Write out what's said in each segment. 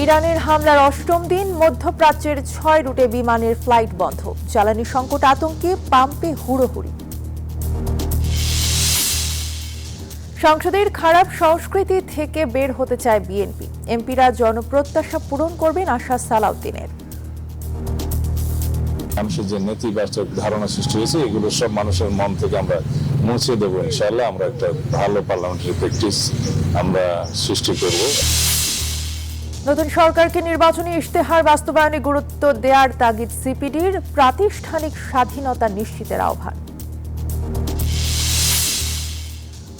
ইরানের হামলার অষ্টম দিন, মধ্যপ্রাচ্যের 6 রুটে বিমানের ফ্লাইট বন্ধ। জ্বালানি সংকট আতঙ্কে পাম্পে হুড়োহুড়ি। সংসদের খারাপ সংস্কৃতি থেকে বের হতে চায় বিএনপি। এমপিরা জনপ্রত্যাশা পূরণ করবেন আশা সালাউদ্দিনের। মানুষের যে নেতিবাচক ধারণা সৃষ্টি হয়েছে, এগুলো সব মানুষের মন থেকে আমরা মুছে দেবো ইনশাআল্লাহ। আমরা একটা ভালো পার্লামেন্টারি প্র্যাকটিস আমরা সৃষ্টি করব। নতুন সরকারকে নির্বাচনী ইশতেহার বাস্তবায়নে গুরুত্ব দেওয়ার তাগিদ সিপিডির। প্রাতিষ্ঠানিক স্বাধীনতা নিশ্চিতের আহ্বান।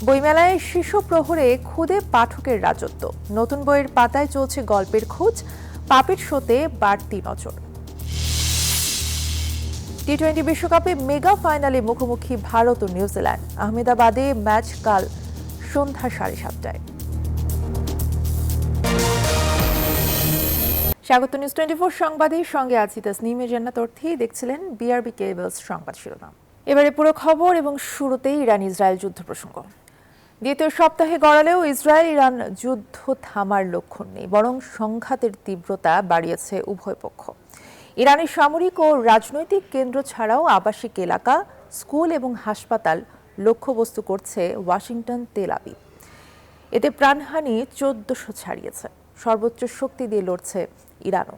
বইমেলায় শিশু প্রহরে খুদে পাঠকের রাজত্ব। নতুন বইয়ের পাতায় চলছে গল্পের খোঁজ। পাপেট শোতে বাড়তি নজর। টি-20 বিশ্বকাপে মেগা ফাইনালে মুখোমুখি ভারত ও নিউজিল্যান্ড। আহমেদাবাদে ম্যাচ কাল সন্ধ্যা 7:30টায়। স্বাগত নিউজ 24 সংবাদের সঙ্গে আছি তাসনিমে জান্নাত অর্থী। দেখছিলেন বিআরবি কেবলস সংবাদ শিরোনাম। এবারে পুরো খবর এবং শুরুতেই ইরান ইসরায়েল যুদ্ধ প্রসঙ্গ। দ্বিতীয় সপ্তাহে গড়ালেও ইসরায়েল ইরান যুদ্ধ থামার লক্ষণ নেই, বরং সংঘাতের তীব্রতা বাড়িয়েছে উভয় পক্ষ। ইরানের সামরিক ও রাজনৈতিক কেন্দ্র ছাড়াও আবাসিক এলাকা, স্কুল এবং হাসপাতাল লক্ষ্যবস্তু করছে ওয়াশিংটন, তেল আবিব। এতে প্রাণহানি 1400 ছাড়িয়েছে। সর্বোচ্চ শক্তি দিয়ে লড়ছে ইরানও।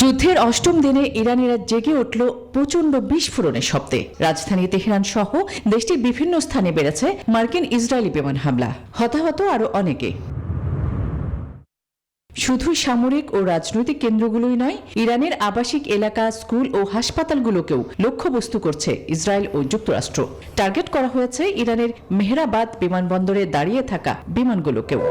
যুদ্ধের অষ্টম দিনে ইরানিরা জেগে উঠল প্রচণ্ড বিস্ফোরণের শব্দে। রাজধানী তেহরান সহ দেশটির বিভিন্ন স্থানে বেড়েছে মার্কিন ইসরায়েলি বিমান হামলা। হতাহত আরও অনেকে। শুধু সামরিক ও রাজনৈতিক কেন্দ্রগুলোই নয়, ইরানের আবাসিক এলাকা, স্কুল ও হাসপাতালগুলোকেও লক্ষ্যবস্তু করছে ইসরায়েল ও যুক্তরাষ্ট্র। টার্গেট করা হয়েছে ইরানের মেহরাবাদ বিমানবন্দরে দাঁড়িয়ে থাকা বিমানগুলোকেও।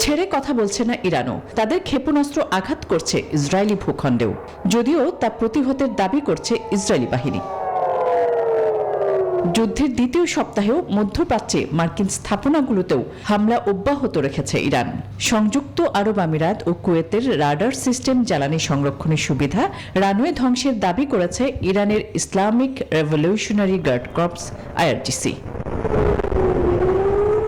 ছেড়ে কথা বলছে না ইরানও। তাদের ক্ষেপণাস্ত্র আঘাত করছে ইসরায়েলি ভূখণ্ডেও, যদিও তা প্রতিহতের দাবি করছে ইসরায়েলি বাহিনী। যুদ্ধের দ্বিতীয় সপ্তাহেও মধ্যপ্রাচ্যে মার্কিন স্থাপনাগুলোতেও হামলা অব্যাহত রেখেছে ইরান। সংযুক্ত আরব আমিরাত ও কুয়েতের রাডার সিস্টেম জ্বালানি সংরক্ষণের সুবিধা রানওয়ে ধ্বংসের দাবি করেছে ইরানের Islamic revolutionary guard corps IRGC.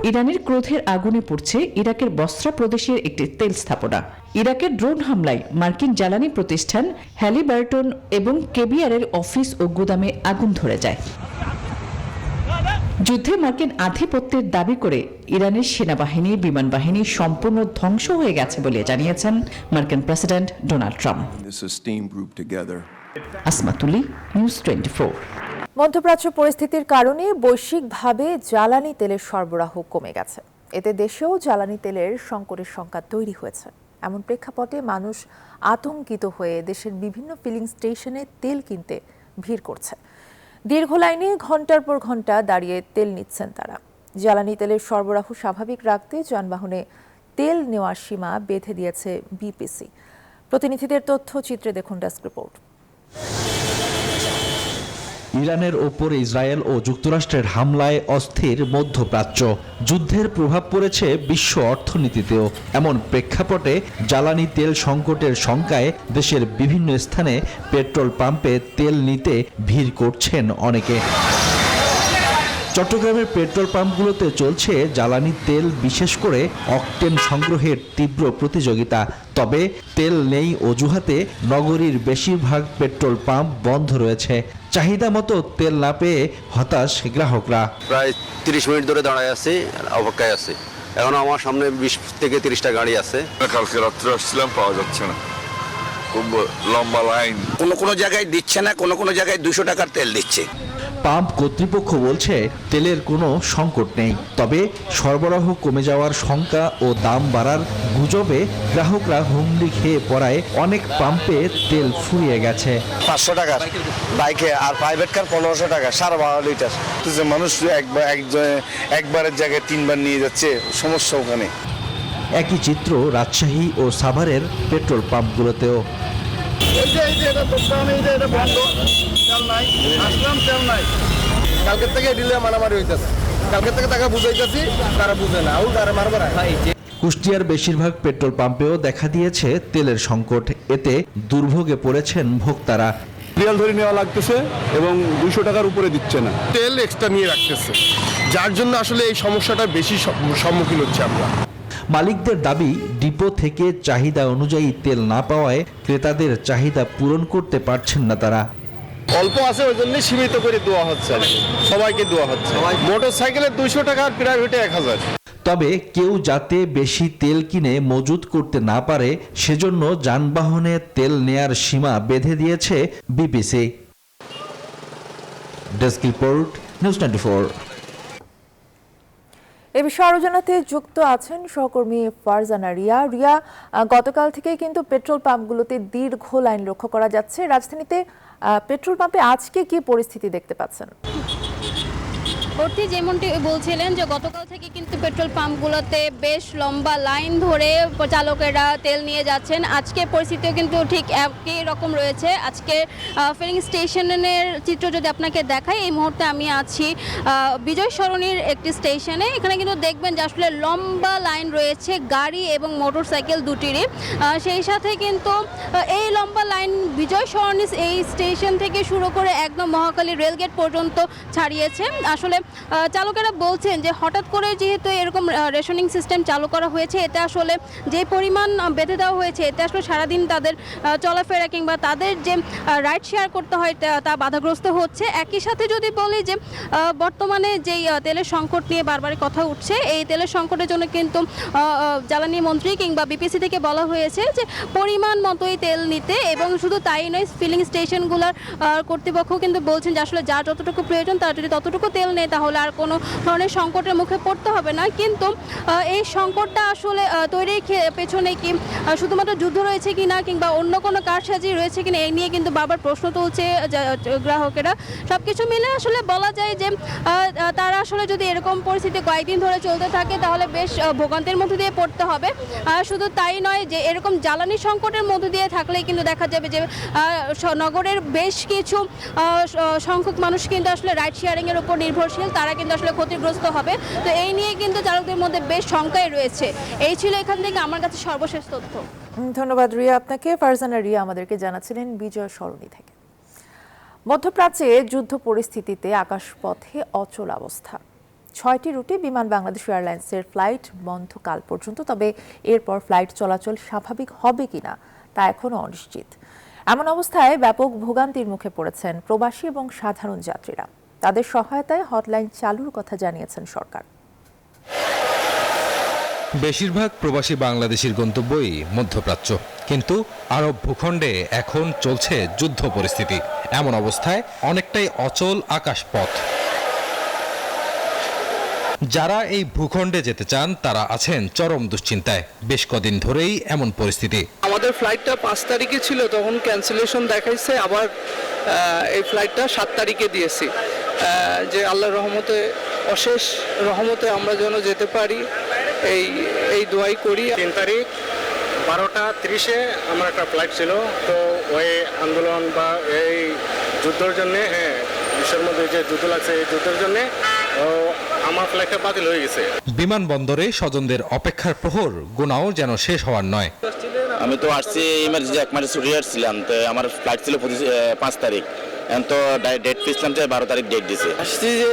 ইরানের ক্রোধের আগুনে পড়ছে ইরাকের বসরা প্রদেশের একটি তেল স্থাপনা। ইরাকের ড্রোন হামলায় মার্কিন জ্বালানি প্রতিষ্ঠান হ্যালিবার্টন এবং কেবিআরের অফিস ও গুদামে আগুন ধরে যায়। যুদ্ধে মার্কিন আধিপত্যের দাবি করে ইরানের সেনাবাহিনী, বিমান বাহিনী সম্পূর্ণ ধ্বংস হয়ে গেছে বলে জানিয়েছেন মার্কিন প্রেসিডেন্ট ডোনাল্ড ট্রাম্প। আসমাতুলি, নিউজ 24। মধ্যপ্রাচ্য পরিস্থিতির কারণে বৈশ্বিকভাবে জ্বালানি তেলের সরবরাহ কমে গেছে। এতে দেশেও জ্বালানি তেলের সংকটের সংখ্যা তৈরি হয়েছে। এমন প্রেক্ষাপটে মানুষ আতঙ্কিত হয়ে দেশের বিভিন্ন ফিলিং স্টেশনে তেল কিনতে ভিড় করছে। দীর্ঘ লাইনে ঘন্টার পর ঘন্টা দাঁড়িয়ে তেল নিচ্ছেন তারা। জ্বালানি তেলের সরবরাহ স্বাভাবিক রাখতে যানবাহনে তেল নেওয়ার সীমা বেঁধে দিয়েছে বিপিসি। প্রতিনিধিদের তথ্যচিত্রে দেখুন ডেস্ক রিপোর্ট। ইরানের ওপর ইসরায়েল ও যুক্তরাষ্ট্রের হামলায় অস্থির মধ্যপ্রাচ্য। যুদ্ধের প্রভাব পড়েছে বিশ্ব অর্থনীতিতেও। এমন প্রেক্ষাপটে জ্বালানি তেল সংকটের শঙ্কায় দেশের বিভিন্ন স্থানে পেট্রোল পাম্পে তেল নিতে ভিড় করছেন অনেকে। চট্টগ্রামের পেট্রোল পাম্পগুলোতে চলছে জ্বালানি তেল, বিশেষ করে অকটেন সংগ্রহের তীব্র প্রতিযোগিতা। তবে তেল নেই অজুহাতে নগরীর বেশিরভাগ পেট্রোল পাম্প বন্ধ রয়েছে। চাহিদা মতো তেল না পেয়ে হতাশ গ্রাহকরা। প্রায় 30 মিনিট ধরে দাঁড়ায় আছে, অপেক্ষায় আছে। এখন আমার সামনে 20 থেকে 30টা গাড়ি আছে। কালকে রাত্রে আসছিলাম, পাওয়া যাচ্ছে না, খুব লম্বা লাইন। কোনো জায়গায় দিচ্ছে না, কোনো জায়গায় 200 টাকার তেল দিচ্ছে। পাম্প কর্তৃপক্ষ বলছে তেলের কোনো সংকট নেই, তবে সরবরাহ কমে যাওয়ার শঙ্কা ও দাম বাড়ার গুজবে গ্রাহকরা হুমড়ি খেয়ে পড়ায় অনেক পাম্পে তেল ফুরিয়ে গেছে। 500 টাকার বাইকে আর প্রাইভেট কার 1500 টাকা, 12.5 লিটার। মানুষ একবারের জায়গায় 3 বার নিয়ে যাচ্ছে, সমস্যা ওখানে। একই চিত্র রাজশাহী ও সাভারের পেট্রোল পাম্পগুলোতেও। কালকের থেকে ডিলে মারামারি হইতেছে, কালকের থেকে টাকা বুঝাইতেছি, তারা বুঝে না, তারা মারবার। কুষ্টিয়ার বেশিরভাগ পেট্রোল পাম্পেও দেখা দিয়েছে তেলের সংকট। এতে দুর্ভোগে পড়েছেন ভোক্তারা। রিয়াল ধরে নেওয়া লাগতেছে এবং 200 টাকার উপরে দিচ্ছে না, তেল এক্সট্রা নিয়ে রাখতেছে। যার জন্য আসলে এই সমস্যাটা বেশি সম্মুখীন হচ্ছে আমরা। মালিকদের দাবি, ডিপো থেকে চাহিদা অনুযায়ী তেল না পাওয়ায় ক্রেতাদের চাহিদা পূরণ করতে পারছেন না তারা। অল্প আছে ওই জন্য সীমিত করে দেওয়া হচ্ছে আর কি, সবাইকে দেওয়া হচ্ছে। মোটর সাইকেলে 200 টাকা আর প্রাইভেটে 1000। তবে কেউ যাতে বেশি তেল কিনে মজুত করতে না পারে সেজন্য যানবাহনে তেল নেয়ার সীমা বেঁধে দিয়েছে বিপিসি। Desk report, news 24। এ বিষয়ে আরো জানাতে যুক্ত আছেন সহকর্মী ফারজানা রিয়া। রিয়া, গতকাল থেকে কিন্তু পেট্রোল পাম্পগুলোতে দীর্ঘ লাইন লক্ষ্য করা যাচ্ছে। রাজধানীতে পেট্রোল পাম্পে আজকে কি পরিস্থিতি দেখতে পাচ্ছেন? ভর্তি যেমনটি বলছিলেন যে গতকাল থেকে কিন্তু পেট্রোল পাম্পগুলোতে বেশ লম্বা লাইন ধরে চালকেরা তেল নিয়ে যাচ্ছেন। আজকে পরিস্থিতিও কিন্তু ঠিক একই রকম রয়েছে। আজকে ফিলিং স্টেশনের চিত্র যদি আপনাকে দেখাই, এই মুহূর্তে আমি আছি বিজয় সরণির একটি স্টেশনে। এখানে কিন্তু দেখবেন যে আসলে লম্বা লাইন রয়েছে গাড়ি এবং মোটর সাইকেল দুটিরই। সেই সাথে কিন্তু এই লম্বা লাইন বিজয় সরণি এই স্টেশন থেকে শুরু করে একদম মহাখালী রেলগেট পর্যন্ত ছাড়িয়েছে। আসলে চালকেরা বলছেন যে হঠাৎ করে যেহেতু এরকম রেশনিং সিস্টেম চালু করা হয়েছে, এতে আসলে যে পরিমাণ বেঁধে দেওয়া হয়েছে, এতে আসলে সারাদিন তাদের চলাফেরা কিংবা তাদের যে রাইড শেয়ার করতে হয় তা বাধাগ্রস্ত হচ্ছে। একই সাথে যদি বলি যে বর্তমানে যেই তেলের সংকট নিয়ে বারবারই কথা উঠছে, এই তেলের সংকটের জন্য কিন্তু জ্বালানি মন্ত্রী কিংবা বিপিসি থেকে বলা হয়েছে যে পরিমাণ মতোই তেল নিতে, এবং শুধু তাই নয়, ফিলিং স্টেশনগুলোর কর্তৃপক্ষ কিন্তু বলছেন যে আসলে যার যতটুকু প্রয়োজন তার যদি ততটুকু তেল নেয় তাহলে আর কোনো ধরনের সংকটের মুখে পড়তে হবে না। কিন্তু এই সংকটটা আসলে তৈরির পেছনে কি শুধুমাত্র যুদ্ধ রয়েছে কিনা কিংবা অন্য কোনো কারসাজি রয়েছে কিনা, এই নিয়ে কিন্তু বারবার প্রশ্ন তুলছে গ্রাহকেরা। সব কিছু মিলে আসলে বলা যায় যে তারা আসলে যদি এরকম পরিস্থিতি কয়েকদিন ধরে চলতে থাকে তাহলে বেশ ভোগান্তির মধ্যে দিয়ে পড়তে হবে। শুধু তাই নয়, যে এরকম জ্বালানি সংকটের মধ্যে দিয়ে থাকলেই কিন্তু দেখা যাবে যে নগরের বেশ কিছু সংখ্যক মানুষ কিন্তু আসলে রাইড শেয়ারিংয়ের উপর নির্ভরশীল, তারা কিন্তু আসলে ক্ষতিগ্রস্ত হবে। তো এই নিয়ে কিন্তু চালকদের মধ্যে বেশ শঙ্কায় রয়েছে। এই ছিল এখান থেকে আমার কাছে সর্বশেষ তথ্য। ধন্যবাদ রিয়া আপনাকে। ফারজানা রিয়া আমাদেরকে জানাচ্ছিলেন বিজয় সরণি থেকে। মধ্যপ্রাচ্যে যুদ্ধ পরিস্থিতিতে আকাশপথে অচল অবস্থা। 6টি রুটে বিমান বাংলাদেশ এয়ারলাইন্সের ফ্লাইট বন্ধ কাল পর্যন্ত। তবে এরপর ফ্লাইট চলাচল স্বাভাবিক হবে কিনা তা এখনো অনিশ্চিত। এমন অবস্থায় ব্যাপক ভোগান্তির মুখে পড়েছেন প্রবাসী এবং সাধারণ যাত্রীরা। তাদের সহায়তায় হটলাইন চালুর কথা জানিয়েছেন সরকার। বেশিরভাগ প্রবাসী বাংলাদেশির গন্তব্যই মধ্যপ্রাচ্য, কিন্তু আরব ভূখণ্ডে এখন চলছে যুদ্ধ পরিস্থিতি। এমন অবস্থায় অনেকটাই অচল আকাশপথ। যারা এই ভূখণ্ডে যেতে চান তারা আছেন চরম দুশ্চিন্তায়। বেশ কদিন ধরেই এমন পরিস্থিতি। আমাদের ফ্লাইটটা 5 তারিখে ছিল, তখন ক্যান্সেলেশন দেখাইছে, আবার এই ফ্লাইটটা 7 তারিখে দিয়েছি। যে আল্লাহর রহমতে, অশেষ রহমতে আমরা যেন যেতে পারি, এই দোয়াই করি। 3 তারিখ 12:30-এ আমার একটা ফ্লাইট ছিল। তো ওই আন্দোলন বা এই যুদ্ধের জন্যে, বিশ্বের মধ্যে যে যুদ্ধ লাগছে, এই যুদ্ধের জন্যে আমার ফ্লাইটটা বাতিল হয়ে গেছে। বিমানবন্দরে স্বজনদের অপেক্ষার প্রহর গোনাও যেন শেষ হওয়ার নয়। আমি তো আসছি ইমার্জেন্সি, এক মাসে ছুটি আসছিলাম। তো আমার ফ্লাইট ছিল 5 তারিখ, এখন তো ডেট ফিক্সলাম যে 12 তারিখ ডেট দিছে। আসছি যে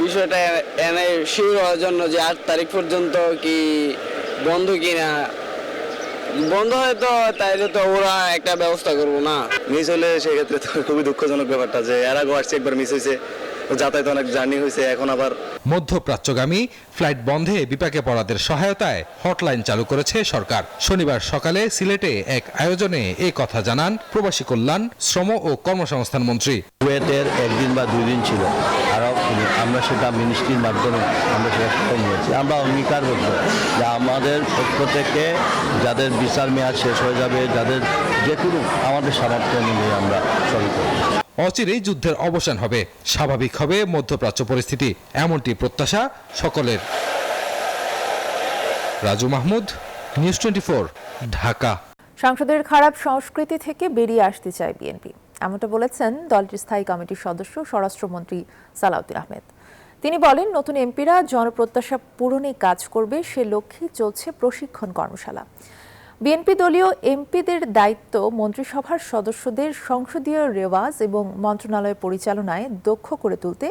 বিষয়টা এনে শিওর হওয়ার জন্য যে 8 তারিখ পর্যন্ত কি বন্ধ কিনা। বন্ধ হয় তো তাইলে তো ওরা একটা ব্যবস্থা করবো না। মিস হলে সেক্ষেত্রে তো খুবই দুঃখজনক ব্যাপারটা, যে এর আগে আসছে, একবার মিস হয়েছে, যাতায়াত অনেক জার্নি হয়েছে, এখন আবার। মধ্যপ্রাচ্যগামী ফ্লাইট বন্ধে বিপাকে পড়াদের সহায়তায় হটলাইন চালু করেছে সরকার। শনিবার সকালে সিলেটে এক আয়োজনে এই কথা জানান প্রবাসী কল্যাণ, শ্রম ও কর্মসংস্থান মন্ত্রী। কুয়েতের 1 দিন বা 2 দিন ছিল, আর আমরা সেটা মিনিস্ট্রির মাধ্যমে আমরা সেটা সফল নিয়েছি। আমরা অঙ্গীকার করব যে আমাদের পক্ষ থেকে যাদের বিচার মেয়াদ শেষ হয়ে যাবে, যাদের যেটুকু আমাদের সামর্থ্য নিয়ে আমরা সফল করব। অচিরেই যুদ্ধের অবসান হবে, স্বাভাবিক হবে মধ্যপ্রাচ্য পরিস্থিতি, এমনটি প্রত্যাশা সকলের। রাজু মাহমুদ, নিউজ 24, ঢাকা। সংসদের খারাপ সংস্কৃতি থেকে বেরিয়ে আসতে চায় বিএনপি, এমনটা বলেছেন দলটির স্থায়ী কমিটির সদস্য স্বরাষ্ট্রমন্ত্রী সালাউদ্দিন আহমেদ। তিনি বলেন, নতুন এমপিরা জনপ্রত্যাশা পূরণে কাজ করবে, সে লক্ষ্যে চলছে প্রশিক্ষণ কর্মশালা। বিএনপি দলীয় এমপিদের দায়িত্ব মন্ত্রিসভার সদস্যদের সংসদীয় রেওয়াজ এবং মন্ত্রণালয় পরিচালনায় দক্ষ করে তুলতে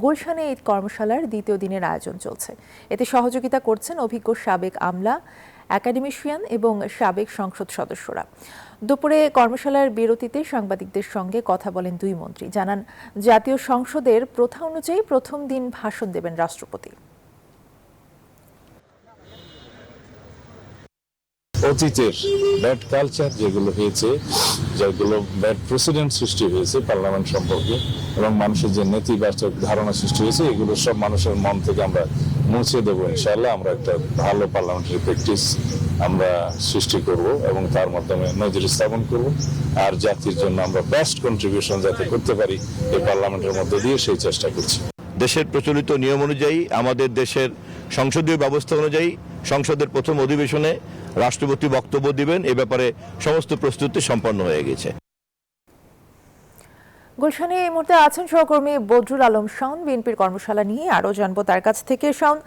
গুলশানে ঈদ কর্মশালার দ্বিতীয় দিনের আয়োজন চলছে। এতে সহযোগিতা করছেন অভিজ্ঞ সাবেক আমলা, একাডেমিশিয়ান এবং সাবেক সংসদ সদস্যরা। দুপুরে কর্মশালার বিরতিতে সাংবাদিকদের সঙ্গে কথা বলেন দুই মন্ত্রী। জানান, জাতীয় সংসদের প্রথা অনুযায়ী প্রথম দিন ভাষণ দেবেন রাষ্ট্রপতি। অতীতের ব্যাড কালচার যেগুলো হয়েছে, যেগুলো ব্যাড প্রেসিডেন্ট সৃষ্টি হয়েছে পার্লামেন্ট সম্পর্কে এবং মানুষের যে নেতিবাচক ধারণা সৃষ্টি হয়েছে, এগুলো সব মানুষের মন থেকে আমরা মুছে দেবো ইনশাআল্লাহ। আমরা একটা ভালো পার্লামেন্টারি প্র্যাকটিস আমরা সৃষ্টি করব এবং তার মাধ্যমে নজির স্থাপন করব। আর জাতির জন্য আমরা বেস্ট কন্ট্রিবিউশন যাতে করতে পারি এই পার্লামেন্টের মধ্যে দিয়ে, সেই চেষ্টা করছি। দেশের প্রচলিত নিয়ম অনুযায়ী, আমাদের দেশের সংসদীয় ব্যবস্থা অনুযায়ী সংসদের প্রথম অধিবেশনে রাষ্ট্রপতি বক্তব্য দিবেন। এ ব্যাপারে সমস্ত প্রস্তুতি সম্পন্ন হয়ে গেছে। গুলশানে এই মুহূর্তে আছেন সহকর্মী বদরুল আলম শাওন। বিএনপির কর্মশালা নিয়ে আরো জানবো তার কাছ থেকে। শাওন,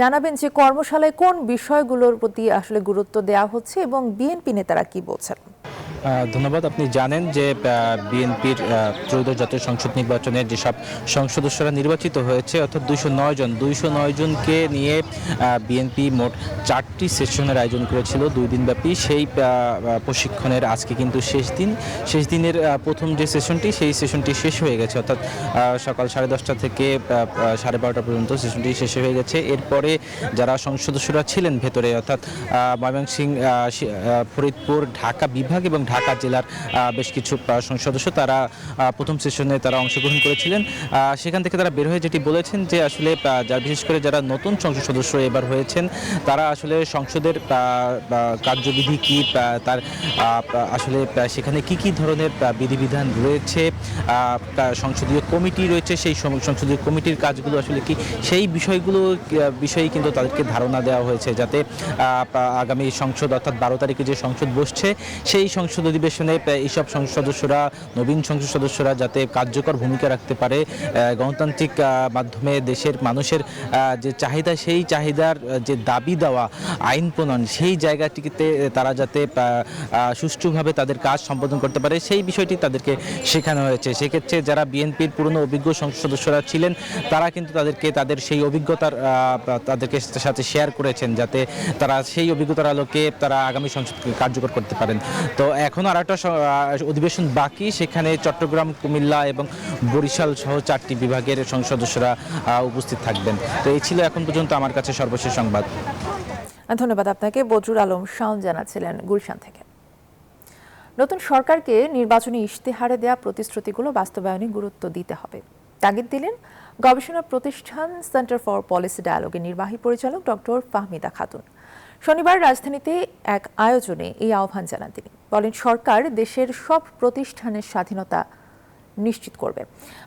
জানাবেন যে কর্মশালায় কোন বিষয়গুলোর প্রতি আসলে গুরুত্ব দেওয়া হচ্ছে এবং বিএনপি নেতারা কি বলছেন? ধন্যবাদ। আপনি জানেন যে বিএনপির ত্রয়োদশ জাতীয় সংসদ নির্বাচনের যেসব সংসদ সদস্যরা নির্বাচিত হয়েছে, অর্থাৎ 209 জনকে নিয়ে বিএনপি মোট 4টি সেশনের আয়োজন করেছিল 2 দিনব্যাপী। সেই প্রশিক্ষণের আজকে কিন্তু শেষ দিনের প্রথম যে সেশনটি, সেই সেশনটি শেষ হয়ে গেছে। অর্থাৎ সকাল 10:30 থেকে 12:30 পর্যন্ত সেশনটি শেষ হয়ে গেছে। এরপরে যারা সংসদ সদস্যরা ছিলেন ভেতরে, অর্থাৎ ময়মনসিংহ, ফরিদপুর, ঢাকা বিভাগ এবং ঢাকা জেলার বেশ কিছু সংসদ সদস্য তারা প্রথম সেশনে তারা অংশগ্রহণ করেছিলেন। সেখান থেকে তারা বের হয়ে যেটি বলেছেন যে আসলে বিশেষ করে যারা নতুন সংসদ সদস্য এবার হয়েছেন, তারা আসলে সংসদের কার্যবিধি কি, তার আসলে সেখানে কি ধরনের বিধিবিধান রয়েছে, সংসদীয় কমিটি রয়েছে, সেই সংসদীয় কমিটির কাজগুলো আসলে কি, সেই বিষয়ে কিন্তু তাদেরকে ধারণা দেওয়া হয়েছে, যাতে আগামী সংসদ অর্থাৎ 12 তারিখে যে সংসদ বসছে, সেই সংসদ অধিবেশনে এইসব সংসদ সদস্যরা, নবীন সংসদ সদস্যরা যাতে কার্যকর ভূমিকা রাখতে পারে, গণতান্ত্রিক মাধ্যমে দেশের মানুষের যে চাহিদা, সেই চাহিদার যে দাবি দেওয়া, আইন প্রণয়ন, সেই জায়গাটিতে তারা যাতে সুষ্ঠুভাবে তাদের কাজ সম্পাদন করতে পারে, সেই বিষয়টি তাদেরকে শেখানো হয়েছে। সেক্ষেত্রে যারা বিএনপির পুরনো অভিজ্ঞ সংসদ সদস্যরা ছিলেন, তারা কিন্তু তাদের সেই অভিজ্ঞতার তাদেরকে সাথে শেয়ার করেছেন, যাতে তারা সেই অভিজ্ঞতার আলোকে তারা আগামী সংসদকে কার্যকর করতে পারেন। তো এখন আর একটা অধিবেশন বাকি, সেখানে চট্টগ্রাম, কুমিল্লা এবং বরিশাল সহ 4টি বিভাগের সংসদ সদস্যরা উপস্থিত থাকবেন। তো এই ছিল এখন পর্যন্ত আমার কাছে সর্বশেষ সংবাদ। ধন্যবাদ আপনাকে। বদরুল আলম শাওন জানাচ্ছিলেন গুলশান থেকে। নতুন সরকারকে নির্বাচনী ইশতেহারে দেয়া প্রতিশ্রুতিগুলো বাস্তবায়নে গুরুত্ব দিতে হবে, তাগিদ দিলেন গবেষণা প্রতিষ্ঠান সেন্টার ফর পলিসি ডায়ালগের নির্বাহী পরিচালক ডক্টর ফাহমিদা খাতুন। শনিবার রাজধানীতে এক আয়োজনে এই আহ্বান জানান তিনি। বলেন, সরকার দেশের সব প্রতিষ্ঠানের স্বাধীনতা নিশ্চিত করবে।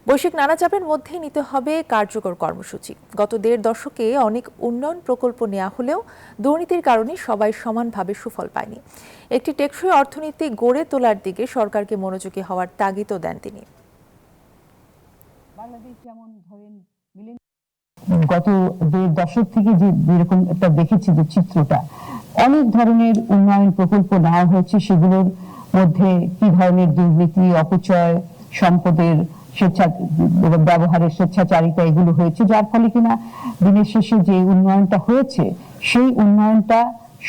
বৈশ্বিক নানা চাপের মধ্যেই নিতে হবে কার্যকর কর্মসূচি। গত 1.5 দশকে অনেক উন্নয়ন প্রকল্প নেওয়া হলেও দুর্নীতির কারণে সবাই সমানভাবে সুফল পায়নি। একটি টেকসই অর্থনীতি গড়ে তোলার দিকে সরকারকে মনোযোগী হওয়ার তাগিদও দেন তিনি। গত 1.5 দশক থেকে যেরকম একটা দেখেছি যে চিত্রটা, অনেক ধরনের উন্নয়ন প্রকল্প নেওয়া হয়েছে, সেগুলোর মধ্যে কি ধরনের দুর্নীতি, অপচয়, সম্পদের ব্যবহারের স্বেচ্ছাচারিতা এগুলো হয়েছে, যার ফলে কিনা দিনের শেষে যে উন্নয়নটা হয়েছে, সেই উন্নয়নটা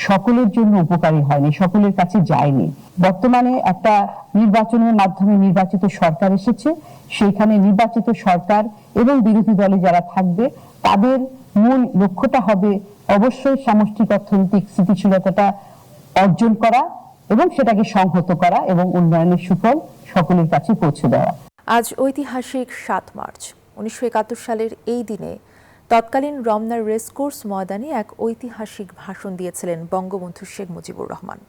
সকলের জন্য উপকারী হয়নি, সকলের কাছে যায়নি। বর্তমানে একটা নির্বাচনের মাধ্যমে নির্বাচিত সরকার এসেছে, সেইখানে নির্বাচিত সরকার এবং বিরোধী দলে যারা থাকবে, তাদের মূল লক্ষ্যটা হবে অবশ্যই সামষ্টিক অর্থনৈতিক স্থিতিশীলতাটা অর্জন করা এবং সেটাকে সংহত করা এবং উন্নয়নের সুফল সকলের কাছে পৌঁছে দেওয়া। আজ ঐতিহাসিক 7 মার্চ। 1971 সালের এই দিনে তৎকালীন রমনার রেসকোর্স ময়দানে এক ঐতিহাসিক ভাষণ দিয়েছিলেন বঙ্গবন্ধু শেখ মুজিবুর রহমান।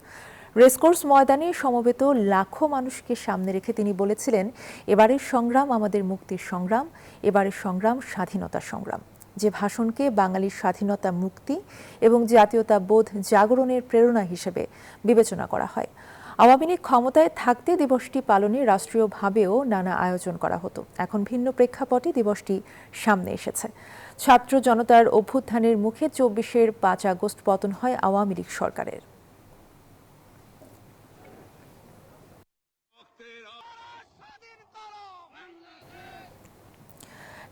রেসকোর্স ময়দানে সমবেত লাখো মানুষকে সামনে রেখে তিনি বলেছিলেন, এবারের সংগ্রাম আমাদের মুক্তির সংগ্রাম, এবারের সংগ্রাম স্বাধীনতার সংগ্রাম। যে ভাষণকে বাঙালির স্বাধীনতা, মুক্তি এবং জাতীয়তা বোধ জাগরণের প্রেরণা হিসেবে বিবেচনা করা হয়। আওয়ামী লীগ ক্ষমতায় থাকতে দিবসটি পালনে রাষ্ট্রীয়ভাবেও নানা আয়োজন করা হতো। এখন ভিন্ন প্রেক্ষাপটে দিবসটি সামনে এসেছে। ছাত্র জনতার অভ্যুত্থানের মুখে 24-এর 5 আগস্ট পতন হয় আওয়ামী লীগ সরকারের।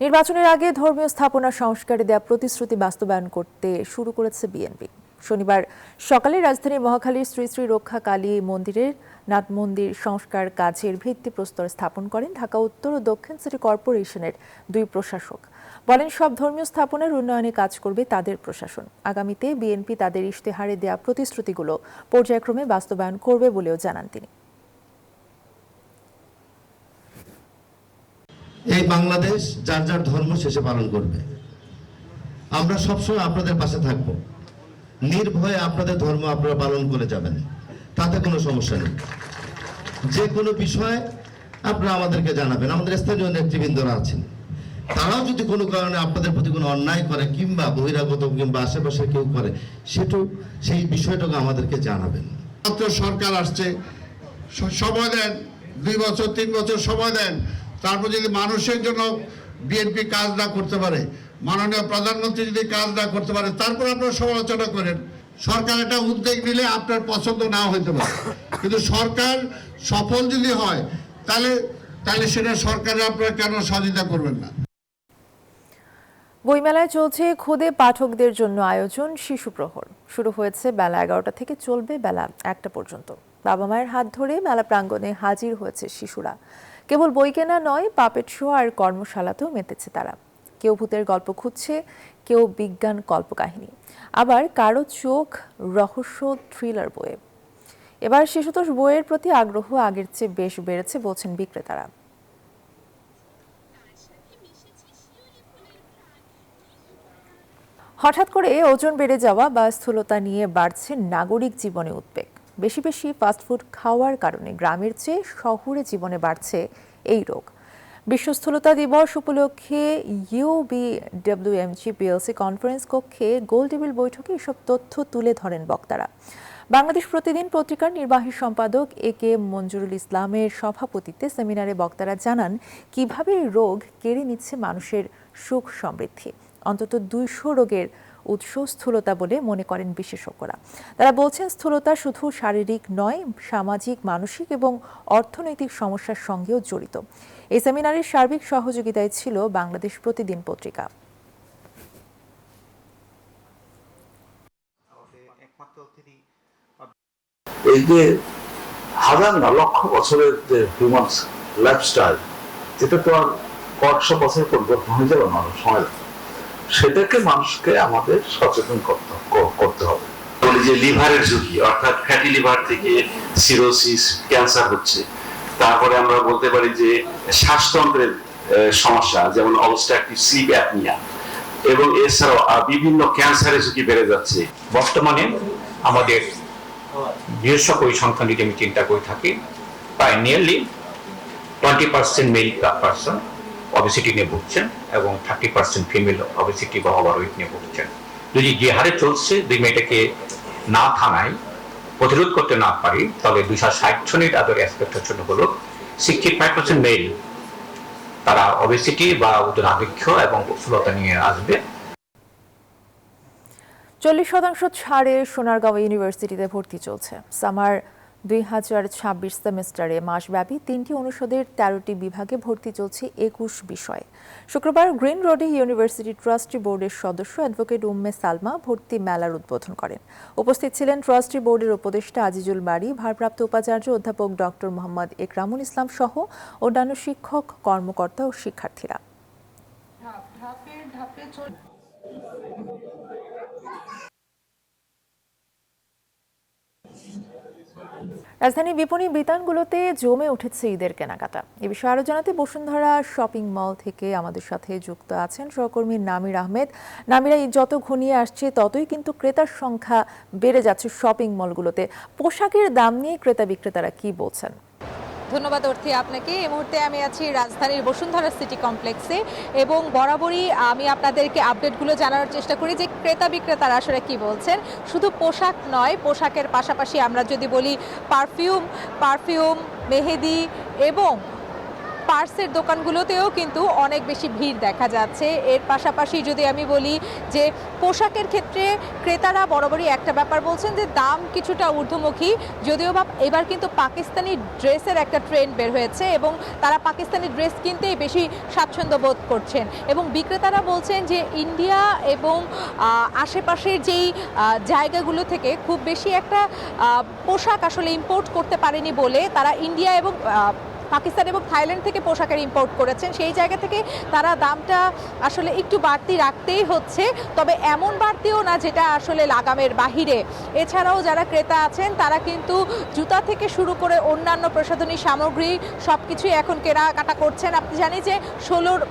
নির্বাচনের আগে ধর্মীয় স্থাপনা সংস্কারে দেয়া প্রতিশ্রুতি বাস্তবায়ন করতে শুরু করেছে বিএনপি। শনিবার সকালে রাজধানীর মহাখালীর শ্রী শ্রী রক্ষা কালী মন্দিরের নাট মন্দির সংস্কার কাজের ভিত্তিপ্রস্তর স্থাপন করেন ঢাকা উত্তর ও দক্ষিণ সিটি কর্পোরেশনের 2 প্রশাসক। বলেন, সব ধর্মীয় স্থাপনার উন্নয়নে কাজ করবে তাদের প্রশাসন। আগামীতে বিএনপি তাদের ইশতেহারে দেয়া প্রতিশ্রুতিগুলো পর্যায়ক্রমে বাস্তবায়ন করবে বলেও জানান তিনি। এই বাংলাদেশ যার যার ধর্ম শেষে পালন করবে। আমরা সবসময় আপনাদের পাশে থাকব, নির্ভয়ে আপনাদের ধর্ম আপনারা পালন করে যাবেন, তাতে কোনো সমস্যা নেই। যে কোনো বিষয় আপনারা আমাদেরকে জানাবেন। আমাদের স্থানীয় নেতৃবৃন্দরা আছেন, তারাও যদি কোনো কারণে আপনাদের প্রতি কোনো অন্যায় করে কিংবা বহিরাগত কিংবা আশেপাশে কেউ করে, সেই বিষয়টাকে আমাদেরকে জানাবেন। মাত্র সরকার আসছে, সময় দেন, 2 বছর 3 বছর সময় দেন। তারপর যদি মানুষের জন্য বিএনপি কাজ না করতে পারে, মাননীয় প্রধানমন্ত্রী যদি কাজ না করতে পারে, তারপর আপনারা সমালোচনা করেন। সরকার একটা উদ্যোগ নিলে আপনার পছন্দ না হইতে পারে, কিন্তু সরকার সফল যদি হয় তাহলে সেটা সরকারের আপনারা কেন সহযোগিতা করবেন না? বইমেলায় চলছে খুদে পাঠকদের জন্য আয়োজন শিশু প্রহর। শুরু হয়েছে বেলা 11টা থেকে, চলবে বেলা 1টা পর্যন্ত। বাবা মায়ের হাত ধরে মেলা প্রাঙ্গণে হাজির হয়েছে শিশুরা। কেবল বই কেনা নয়, পাপেট শো আর কর্মশালাতেও মেতেছে তারা। কেউ ভূতের গল্প খুঁজছে, কেউ বিজ্ঞান কল্পকাহিনী, আবার কারো চোখ রহস্য থ্রিলার বইয়ে। এবার শিশুতোষ বইয়ের প্রতি আগ্রহ আগের চেয়ে বেশ বেড়েছে বলছেন বিক্রেতারা। হঠাৎ করে ওজন বেড়ে যাওয়া বা স্থূলতা নিয়ে বাড়ছে নাগরিক জীবনে উদ্বেগ। বেশি বেশি ফাস্টফুড খাওয়ার কারণে গ্রামের চেয়ে শহুরে জীবনে বাড়ছে এই রোগ। বিশ্ব স্থূলতা দিবস উপলক্ষে ইউবিডব্লিউএমজি পিএলসি কনফারেন্স কক্ষে গোল টেবিল বৈঠকে এসব তথ্য তুলে ধরেন বক্তারা। বাংলাদেশ প্রতিদিন পত্রিকার নির্বাহী সম্পাদক একে মঞ্জুরুল ইসলামের সভাপতিত্বে সেমিনারে বক্তারা জানান কিভাবে এই রোগ কেড়ে নিচ্ছে মানুষের সুখ সমৃদ্ধি। অন্তত 200 রোগের উৎস স্থূলতা বলে মনে করেন বিশেষজ্ঞরা। তারা বলছেন, স্থূলতা শুধু শারীরিক নয়, সামাজিক, মানসিক এবং অর্থনৈতিক সমস্যার সঙ্গেও জড়িত। এই সেমিনারের সার্বিক সহযোগিতায় ছিল বাংলাদেশ প্রতিদিন পত্রিকা। এই যে হাজার না লক্ষ বছরের যে হিউম্যান লাইফস্টাইল, এটা তো আর কয়েকশো বছর পরিবর্তন হয়ে যাবে, মানুষ সময় সেটাকে মানুষকে আমাদের সচেতন করতে হবে। বলি যে লিভারের ঝুঁকি, অর্থাৎ ফ্যাটি লিভার থেকে সিরোসিস, ক্যান্সার হচ্ছে। তারপরে আমরা বলতে পারি যে শ্বাসতন্ত্রের সমস্যা, যেমন অবস্ট্রাকটিভ স্লিপ অ্যাপনিয়া, এবং এছাড়াও বিভিন্ন ক্যান্সারের ঝুঁকি বেড়ে যাচ্ছে। বর্তমানে আমাদের বৃহস্পতি পরিসংখ্যান যদি আমি চিন্তা করে থাকি, প্রায় নিয়ারলি 20% মেল পার্সন অবেসিটি নিয়ে ভুগছেন এবং 30% ফিমেল অবেসিটি বা ওভারওয়েট নিয়ে ভুগছেন। যদি যে হারে চলছে, দুই মেয়েটাকে না থামাই, প্রতিরোধ করতে না পারি, তবে 260 জনের আদর অ্যাসপেক্ট হলো 65% মেল তারা অবেসিটি বা ওজন আধিক্য এবং স্থূলতা নিয়ে আসবে। 40% ছাড়ে সোনারগাঁও ইউনিভার্সিটিতে ভর্তি চলছে। সামার 2026 সেমিস্টারে মাসব্যাপী 3টি অনুষদের 13টি বিভাগে ভর্তি চলছে 21 বিষয়ে। শুক্রবার গ্রিন রোডে ইউনিভার্সিটি ট্রাস্টি বোর্ডের সদস্য অ্যাডভোকেট উম্মে সালমা ভর্তি মেলার উদ্বোধন করেন। উপস্থিত ছিলেন ট্রাস্টি বোর্ডের উপদেষ্টা আজিজুল বারী, ভারপ্রাপ্ত উপাচার্য অধ্যাপক ডক্টর মোহাম্মদ একরামুল ইসলাম সহ অন্যান্য শিক্ষক, কর্মকর্তা ও শিক্ষার্থীরা। রাজধানীর বিপণী বিতানগুলোতে জমে উঠেছে ঈদের কেনাকাটা। এ বিষয়ে আরো জানাতে বসুন্ধরা শপিং মল থেকে আমাদের সাথে যুক্ত আছেন সহকর্মী নামির আহমেদ। নামিরা, ঈদ যত ঘনিয়ে আসছে ততই কিন্তু ক্রেতার সংখ্যা বেড়ে যাচ্ছে শপিং মলগুলোতে। পোশাকের দাম নিয়ে ক্রেতা বিক্রেতারা কি বলছেন? ধন্যবাদ অর্থী আপনাকে। এই মুহূর্তে আমি আছি রাজধানীর বসুন্ধরা সিটি কমপ্লেক্সে এবং বরাবরই আমি আপনাদেরকে আপডেটগুলো জানানোর চেষ্টা করি যে ক্রেতা বিক্রেতারা আসলে কি বলছেন। শুধু পোশাক নয়, পোশাকের পাশাপাশি আমরা যদি বলি পারফিউম, মেহেদি এবং পার্সের দোকানগুলোতেও কিন্তু অনেক বেশি ভিড় দেখা যাচ্ছে। এর পাশাপাশি যদি আমি বলি যে পোশাকের ক্ষেত্রে ক্রেতারা বরাবরই একটা ব্যাপার বলছেন যে দাম কিছুটা ঊর্ধ্বমুখী, যদিও বা এবার কিন্তু পাকিস্তানি ড্রেসের একটা ট্রেন্ড বের হয়েছে এবং তারা পাকিস্তানি ড্রেস কিনতেই বেশি স্বাচ্ছন্দ্য বোধ করছেন এবং বিক্রেতারা বলছেন যে ইন্ডিয়া এবং আশেপাশের যেই জায়গাগুলো থেকে খুব বেশি একটা পোশাক আসলে ইম্পোর্ট করতে পারেনি বলে তারা ইন্ডিয়া এবং পাকিস্তান এবং থাইল্যান্ড থেকে পোশাকের ইম্পোর্ট করেছেন। সেই জায়গা থেকে তারা দামটা আসলে একটু বাড়তি রাখতেই হচ্ছে, তবে এমন বাড়তিও না যেটা আসলে লাগামের বাহিরে। এছাড়াও যারা ক্রেতা আছেন তারা কিন্তু জুতা থেকে শুরু করে অন্যান্য প্রসাধনী সামগ্রী সব কিছুই এখন কেনাকাটা করছেন। আপনি জানি যে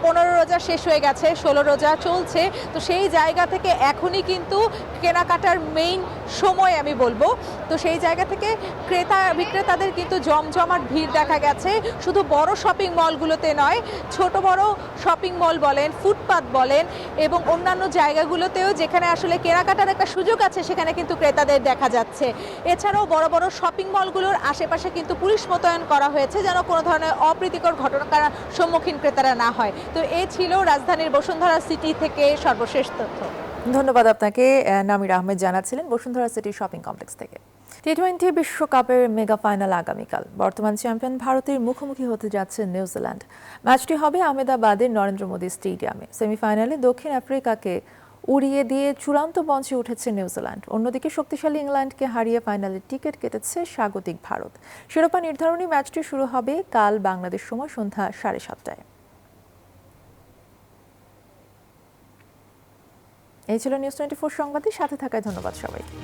15 রোজা শেষ হয়ে গেছে, 16 রোজা চলছে, তো সেই জায়গা থেকে এখনই কিন্তু কেনাকাটার মেইন সময় আমি বলবো। তো সেই জায়গা থেকে ক্রেতা বিক্রেতাদের কিন্তু জমজমাট ভিড় দেখা গেছে, শুধু বড় শপিং মলগুলোতে নয়, ছোট বড় শপিং মল বলেন, ফুটপাত বলেন এবং অন্যান্য জায়গাগুলোতেও যেখানে আসলে কেনাকাটার একটা সুযোগ আছে সেখানে কিন্তু ক্রেতাদের দেখা যাচ্ছে। এছাড়াও বড় বড় শপিং মলগুলোর আশেপাশে কিন্তু পুলিশ মোতায়েন করা হয়েছে যেন কোনো ধরনের অপ্রীতিকর ঘটনার সম্মুখীন ক্রেতারা না হয়। তো এই ছিল রাজধানীর বসুন্ধরা সিটি থেকে সর্বশেষ তথ্য। ধন্যবাদ আপনাকে। নামির আহমেদ জানাচ্ছিলেন বসুন্ধরা সিটি শপিং কমপ্লেক্স থেকে। টি-20 বিশ্বকাপের মেগা ফাইনাল আগামীকাল। বর্তমান চ্যাম্পিয়ন ভারতের মুখোমুখি হতে যাচ্ছে নিউজিল্যান্ড। ম্যাচটি হবে আহমেদাবাদের নরেন্দ্র মোদী স্টেডিয়ামে। সেমিফাইনালে দক্ষিণ আফ্রিকাকে উড়িয়ে দিয়ে চূড়ান্ত মঞ্চে উঠেছে নিউজিল্যান্ড। অন্যদিকে শক্তিশালী ইংল্যান্ডকে হারিয়ে ফাইনালের টিকিট কেটেছে স্বাগতিক ভারত। শিরোপা নির্ধারণী ম্যাচটি শুরু হবে কাল বাংলাদেশ সময় সন্ধ্যা 7:30টায়। এই ছিল নিউজ 24 সংবাদের সাথে থাকায় ধন্যবাদ সবাইকে।